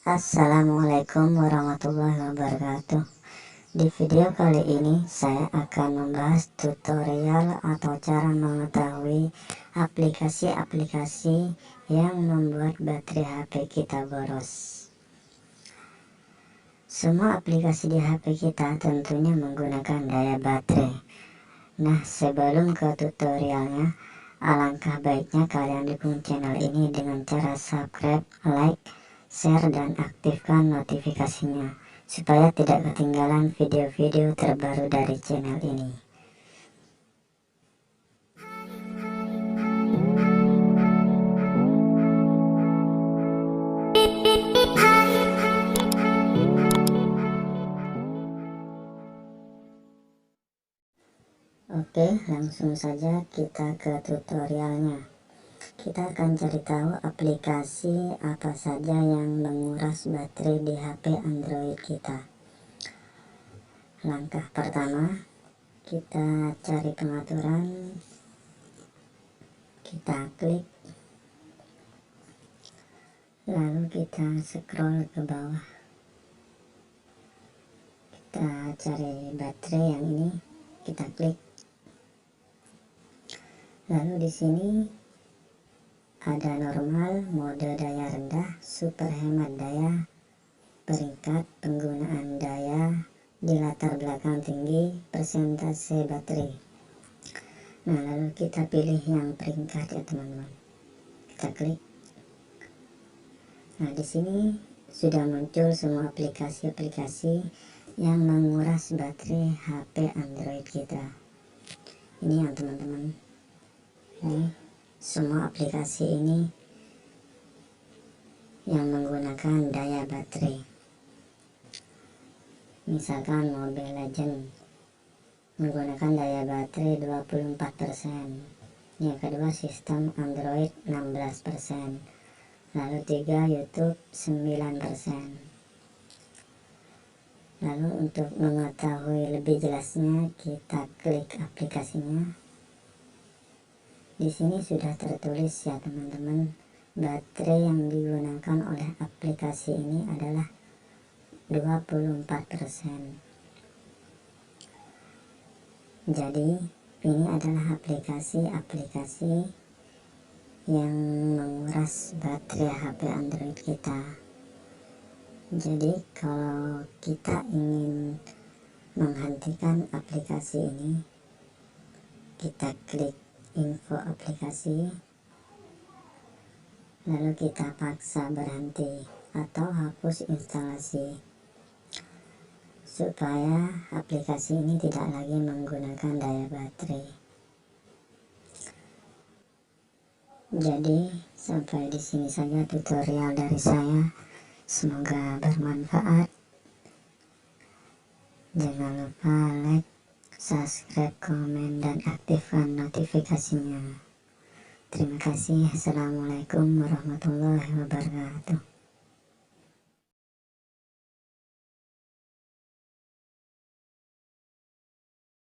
Assalamualaikum warahmatullahi wabarakatuh. Di video kali ini saya akan membahas tutorial atau cara mengetahui aplikasi-aplikasi yang membuat baterai HP kita boros. Semua aplikasi di HP kita tentunya menggunakan daya baterai. Nah, sebelum ke tutorialnya, alangkah baiknya kalian dukung channel ini dengan cara subscribe, like, share, dan aktifkan notifikasinya supaya tidak ketinggalan video-video terbaru dari channel ini. Oke, langsung saja kita ke tutorialnya. Kita akan cari tahu aplikasi apa saja yang menguras baterai di HP Android kita. Langkah pertama, kita cari pengaturan, kita klik, lalu kita scroll ke bawah, kita cari baterai yang ini, kita klik, lalu di sini ada normal, mode daya rendah, super hemat daya, peringkat penggunaan daya di latar belakang tinggi, persentase baterai. Nah, lalu kita pilih yang peringkat ya teman-teman. Kita klik. Nah, di sini sudah muncul semua aplikasi-aplikasi yang menguras baterai HP Android kita. Ini ya teman-teman. Ini semua aplikasi ini yang menggunakan daya baterai. Misalkan Mobile Legend menggunakan daya baterai 24%. Yang kedua sistem Android 16%. Lalu 3 YouTube 9%. Lalu untuk mengetahui lebih jelasnya kita klik aplikasinya. Di sini sudah tertulis ya teman-teman, baterai yang digunakan oleh aplikasi ini adalah 24%. Jadi ini adalah aplikasi-aplikasi yang menguras baterai HP Android kita. Jadi kalau kita ingin menghentikan aplikasi ini, kita klik info aplikasi, lalu kita paksa berhenti atau hapus instalasi supaya aplikasi ini tidak lagi menggunakan daya baterai. Jadi sampai di sini saja tutorial dari saya, semoga bermanfaat. Jangan lupa like, subscribe, komen, dan aktifkan notifikasinya. Terima kasih. Assalamualaikum warahmatullahi wabarakatuh.